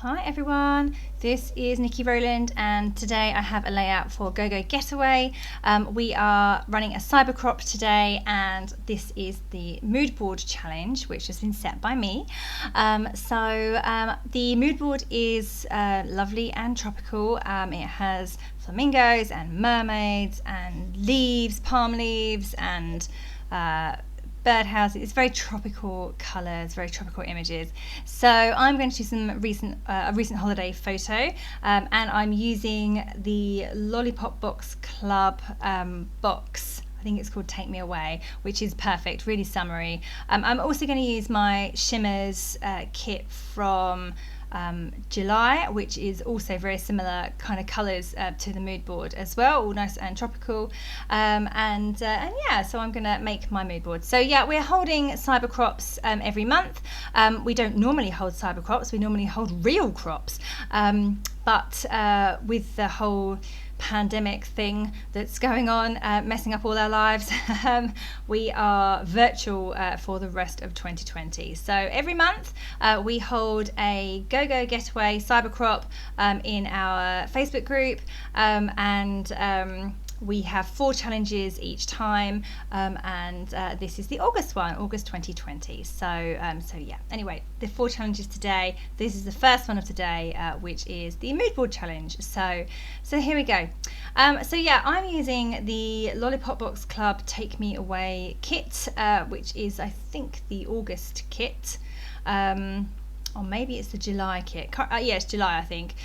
Hi everyone, this is Nikki Rowland and today I have a layout for GoGo Getaway. We are running a CyberCrop today and this is the Moodboard challenge which has been set by me. The Moodboard is lovely and tropical. It has flamingos and mermaids and leaves, palm leaves and birdhouses. It's very tropical colours, very tropical images. So I'm going to do some recent holiday photo, and I'm using the Lollipop Box Club box. I think it's called Take Me Away, which is perfect, really summery. I'm also going to use my Shimmerz kit from July, which is also very similar kind of colours to the mood board as well, all nice and tropical, and yeah, so I'm gonna make my mood board. So yeah, we're holding CyberCrops every month. We don't normally hold CyberCrops, we normally hold real crops, but with the whole pandemic thing that's going on, messing up all our lives, we are virtual for the rest of 2020. So every month we hold a GoGo Getaway CyberCrop in our Facebook group, and we have 4 challenges each time, and this is the August one, August 2020. So yeah, anyway, the 4 challenges today. This is the first one of today, which is the Moodboard challenge. So here we go. So yeah, I'm using the Lollipop Box Club Take Me Away kit, which is, I think, the August kit. Or maybe it's the July kit. Yeah, it's July, I think.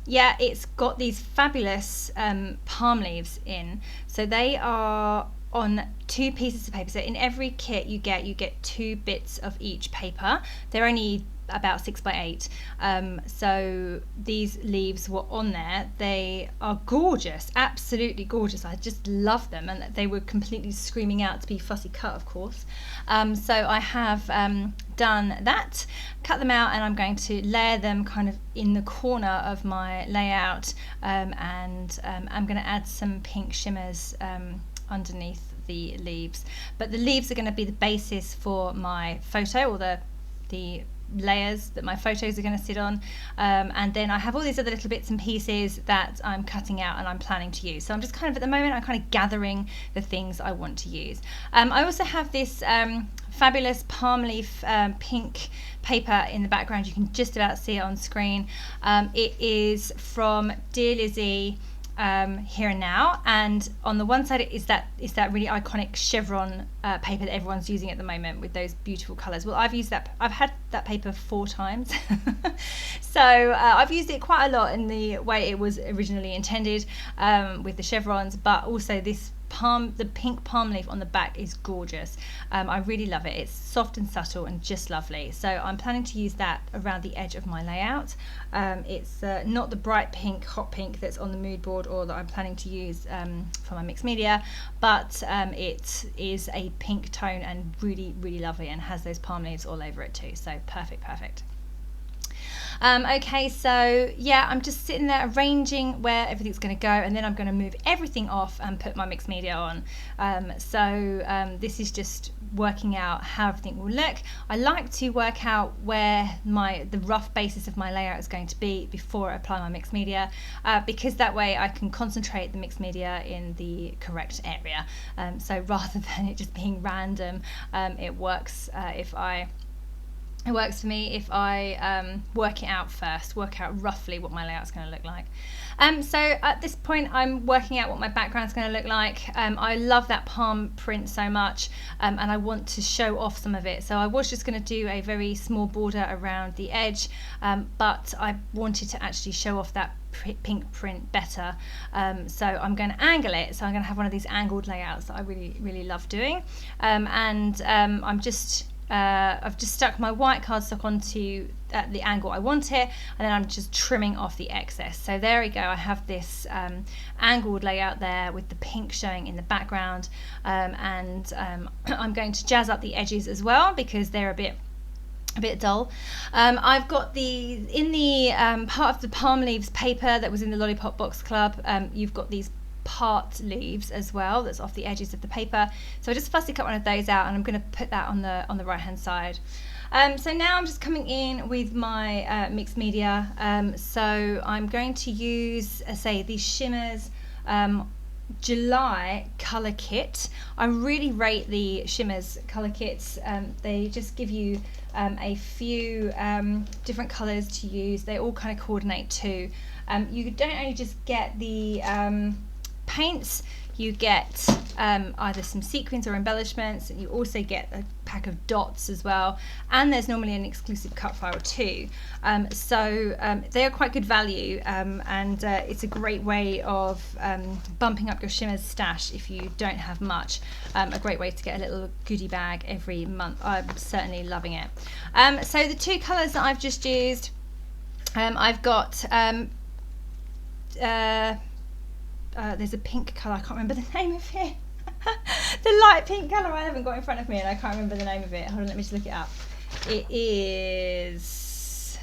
Yeah, it's got these fabulous palm leaves in. So they are on 2 pieces of paper. So in every kit you get 2 bits of each paper. They're only about 6 by 8. So these leaves were on there. They are gorgeous, absolutely gorgeous. I just love them, and they were completely screaming out to be fussy cut, of course. So I have done that, cut them out, and I'm going to layer them kind of in the corner of my layout, and I'm going to add some pink shimmers underneath the leaves. But the leaves are going to be the basis for my photo, or the layers that my photos are going to sit on, and then I have all these other little bits and pieces that I'm cutting out and I'm planning to use. So I'm just kind of, at the moment, I'm kind of gathering the things I want to use. I also have this fabulous palm leaf pink paper in the background. You can just about see it on screen. It is from Dear Lizzie, Here and Now, and on the one side is that really iconic chevron paper that everyone's using at the moment with those beautiful colours. Well, I've had that paper 4 times. So I've used it quite a lot in the way it was originally intended, with the chevrons, but also the pink palm leaf on the back is gorgeous. I really love it. It's soft and subtle and just lovely. So I'm planning to use that around the edge of my layout. It's not the bright pink, hot pink that's on the mood board or that I'm planning to use for my mixed media, but it is a pink tone and really, really lovely, and has those palm leaves all over it too. So perfect. Okay, so yeah, I'm just sitting there arranging where everything's going to go, and then I'm going to move everything off and put my mixed media on. This is just working out how everything will look. I like to work out where the rough basis of my layout is going to be before I apply my mixed media, because that way I can concentrate the mixed media in the correct area. So rather than it just being random, it works It works for me if I work it out first, work out roughly what my layout's going to look like. So at this point I'm working out what my background's going to look like. I love that palm print so much, and I want to show off some of it. So I was just going to do a very small border around the edge, but I wanted to actually show off that pink print better. So I'm going to angle it. So I'm going to have one of these angled layouts that I really, really love doing. I've just stuck my white cardstock onto the angle I want it, and then I'm just trimming off the excess. So there we go, I have this angled layout there with the pink showing in the background, and I'm going to jazz up the edges as well because they're a bit dull. I've got in the part of the palm leaves paper that was in the Lollipop Box Club, you've got these part leaves as well that's off the edges of the paper. So I just fussy cut one of those out, and I'm going to put that on the right hand side. So now I'm just coming in with my mixed media. So I'm going to use, say, the Shimmerz July Color Kit. I really rate the Shimmerz Color Kits. They just give you a few different colors to use. They all kind of coordinate too. You don't only just get the paints, you get either some sequins or embellishments, and you also get a pack of dots as well, and there's normally an exclusive cut file too. So they are quite good value, and it's a great way of bumping up your Shimmerz stash if you don't have much. A great way to get a little goodie bag every month. I'm certainly loving it. So the two colours that I've just used, I've got there's a pink colour, I can't remember the name of it. The light pink colour I haven't got in front of me and I can't remember the name of it. Hold on, let me just look it up. It is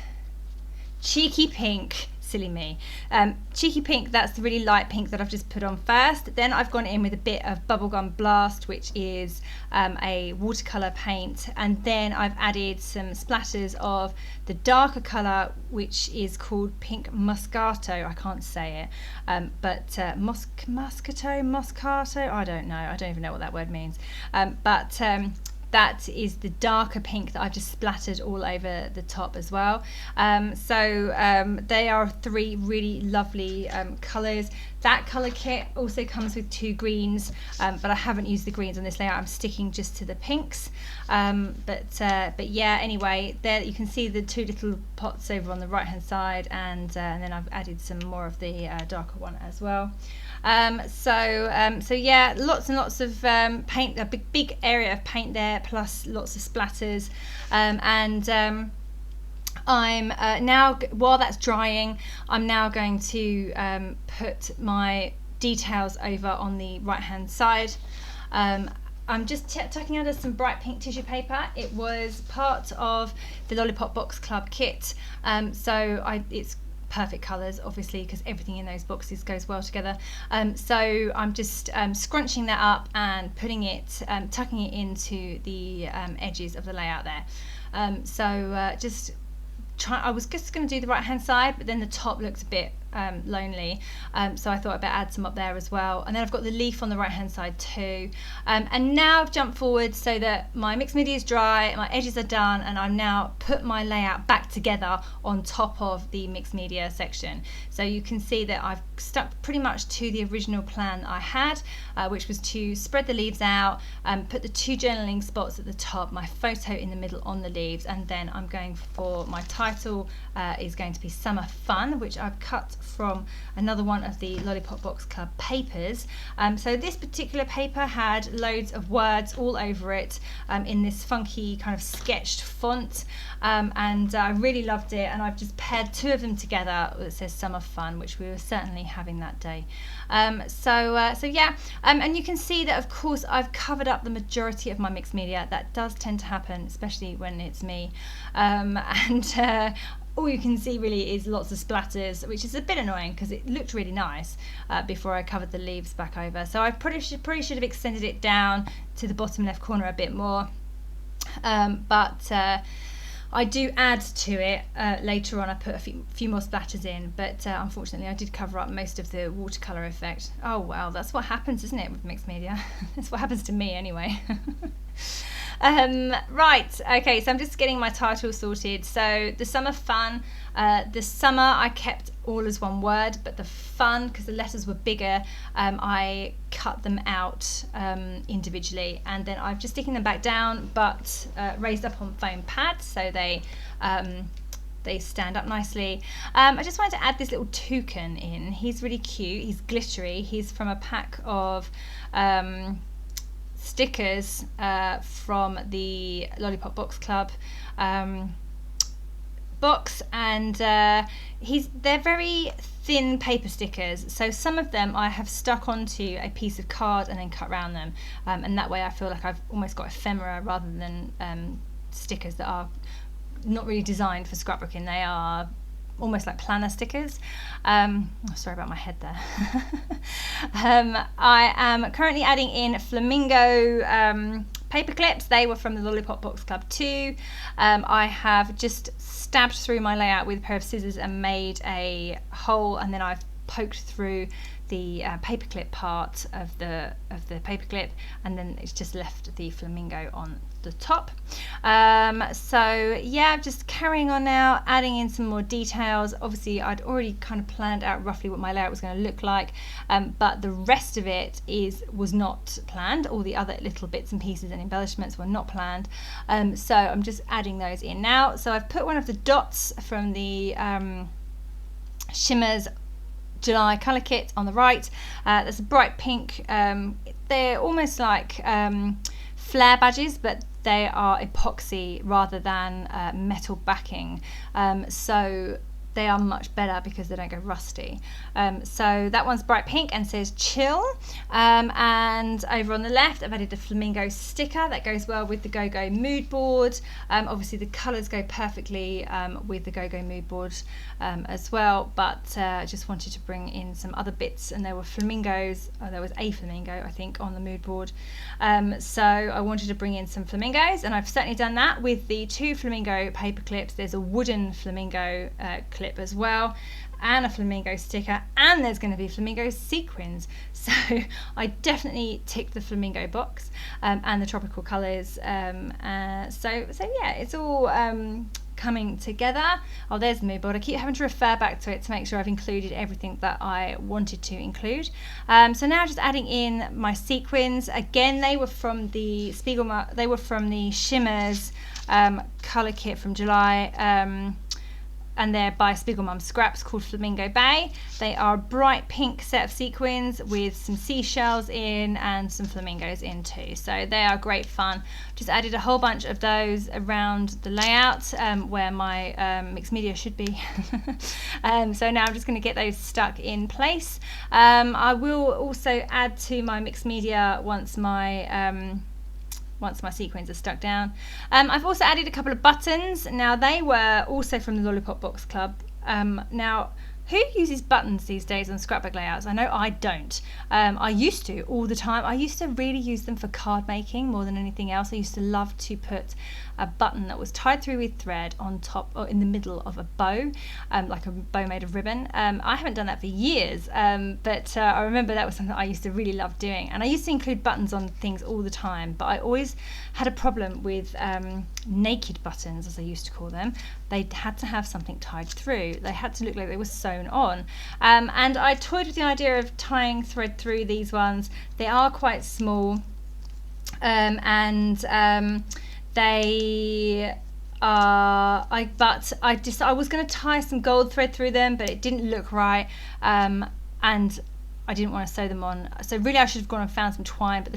Cheeky Pink. Silly me. Cheeky Pink, that's the really light pink that I've just put on first. Then I've gone in with a bit of Bubblegum Blast, which is a watercolour paint, and then I've added some splatters of the darker colour, which is called Pink Moscato. I can't say it, but Moscato, I don't know. I don't even know what that word means. That is the darker pink that I've just splattered all over the top as well. So they are three really lovely colours. That colour kit also comes with two greens, but I haven't used the greens on this layout. I'm sticking just to the pinks. But yeah, anyway, there you can see the two little pots over on the right hand side, and then I've added some more of the darker one as well. So yeah, lots and lots of paint, a big area of paint there, plus lots of splatters, I'm now, while that's drying, I'm now going to put my details over on the right hand side. I'm just tucking under some bright pink tissue paper. It was part of the Lollipop Box Club kit, so it's perfect colours, obviously, because everything in those boxes goes well together. So I'm just scrunching that up and putting it, tucking it into the edges of the layout there. I was just going to do the right hand side, but then the top looks a bit lonely, so I thought I'd better add some up there as well. And then I've got the leaf on the right hand side too, and now I've jumped forward so that my mixed media is dry, my edges are done, and I've now put my layout back together on top of the mixed media section. So you can see that I've stuck pretty much to the original plan that I had, which was to spread the leaves out, put the two journaling spots at the top, my photo in the middle on the leaves, and then I'm going for my title is going to be Summer Fun, which I've cut from another one of the Lollipop Box Club papers. So this particular paper had loads of words all over it in this funky kind of sketched font, and I really loved it, and I've just paired two of them together that says Summer Fun, which we were certainly having that day. So yeah, and you can see that of course I've covered up the majority of my mixed media. That does tend to happen, especially when it's me, all you can see really is lots of splatters, which is a bit annoying because it looked really nice before I covered the leaves back over. So I probably should have extended it down to the bottom left corner a bit more, but I do add to it later on. I put a few more splatters in, but unfortunately I did cover up most of the watercolour effect. Oh well, that's what happens, isn't it, with mixed media? That's what happens to me anyway. Right, okay, so I'm just getting my title sorted. So the Summer Fun, the summer I kept all as one word, but the fun, because the letters were bigger, I cut them out individually, and then I'm just sticking them back down, but raised up on foam pads so they stand up nicely. I just wanted to add this little toucan in. He's really cute, he's glittery, he's from a pack of stickers from the Lollipop Box Club box, and they're very thin paper stickers, so some of them I have stuck onto a piece of card and then cut around them, and that way I feel like I've almost got ephemera rather than stickers that are not really designed for scrapbooking. They are almost like planner stickers. Sorry about my head there. I am currently adding in flamingo paper clips. They were from the Lollipop Box Club too. I have just stabbed through my layout with a pair of scissors and made a hole, and then I've poked through the paperclip part of the paperclip, and then it's just left the flamingo on the top. So yeah, just carrying on now, adding in some more details. Obviously I'd already kind of planned out roughly what my layout was going to look like, but the rest of it was not planned. All the other little bits and pieces and embellishments were not planned, so I'm just adding those in now. So I've put one of the dots from the Shimmerz July Color Kit on the right. There's a bright pink, they're almost like flare badges, but they are epoxy rather than metal backing, so they are much better because they don't go rusty. So that one's bright pink and says chill, and over on the left I've added a flamingo sticker that goes well with the GoGo Moodboard. Obviously the colours go perfectly with the GoGo Moodboard as well, but I just wanted to bring in some other bits, and there were flamingos, there was a flamingo I think on the Moodboard, so I wanted to bring in some flamingos, and I've certainly done that with the 2 flamingo paper clips. There's a wooden flamingo clip as well, and a flamingo sticker, and there's going to be flamingo sequins, so I definitely ticked the flamingo box, and the tropical colours, so yeah, it's all coming together. Oh, there's the mood board. I keep having to refer back to it to make sure I've included everything that I wanted to include. So now just adding in my sequins. Again, they were from the Shimmerz Color Kit from July, and they're by Spiegelmom Scraps, called Flamingo Bay. They are a bright pink set of sequins with some seashells in and some flamingos in too, so they are great fun. Just added a whole bunch of those around the layout where my mixed media should be. So now I'm just going to get those stuck in place. I will also add to my mixed media once my sequins are stuck down. I've also added a couple of buttons. Now they were also from the Lollipop Box Club. Now, who uses buttons these days on scrapbook layouts? I know I don't. I used to all the time. I used to really use them for card making more than anything else. I used to love to put a button that was tied through with thread on top or in the middle of a bow, like a bow made of ribbon. I haven't done that for years, but I remember that was something I used to really love doing, and I used to include buttons on things all the time, but I always had a problem with naked buttons, as I used to call them. They had to have something tied through. They had to look like they were sewn on, and I toyed with the idea of tying thread through these ones. They are quite small, and they are, I was going to tie some gold thread through them, but it didn't look right, and I didn't want to sew them on. So really I should have gone and found some twine, but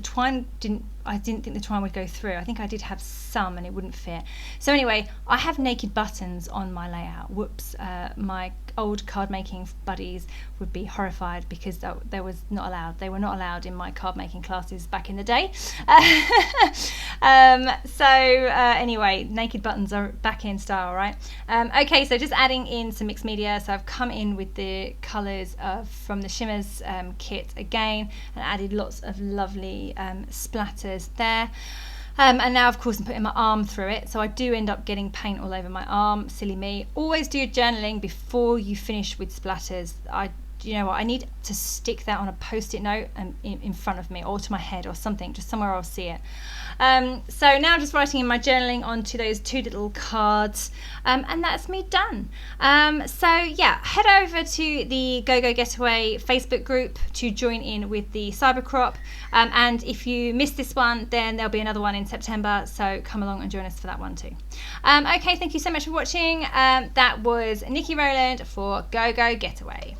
I didn't think the twine would go through. I think I did have some and it wouldn't fit. So anyway, I have naked buttons on my layout. Whoops, my old card making buddies would be horrified because they were not allowed in my card making classes back in the day. Anyway, naked buttons are back in style, right? Okay, so just adding in some mixed media. So I've come in with the colours from the Shimmerz kit again, and added lots of lovely splatters there. And now of course I'm putting my arm through it, so I do end up getting paint all over my arm. Silly me. Always do journaling before you finish with splatters. You know what, I need to stick that on a post-it note in front of me, or to my head or something, just somewhere I'll see it. So now just writing in my journaling onto those 2 little cards, and that's me done. So yeah, head over to the GoGo Getaway Facebook group to join in with the CyberCrop, and if you missed this one, then there'll be another one in September, so come along and join us for that one too. Okay, thank you so much for watching. That was Nikki Rowland for GoGo Getaway.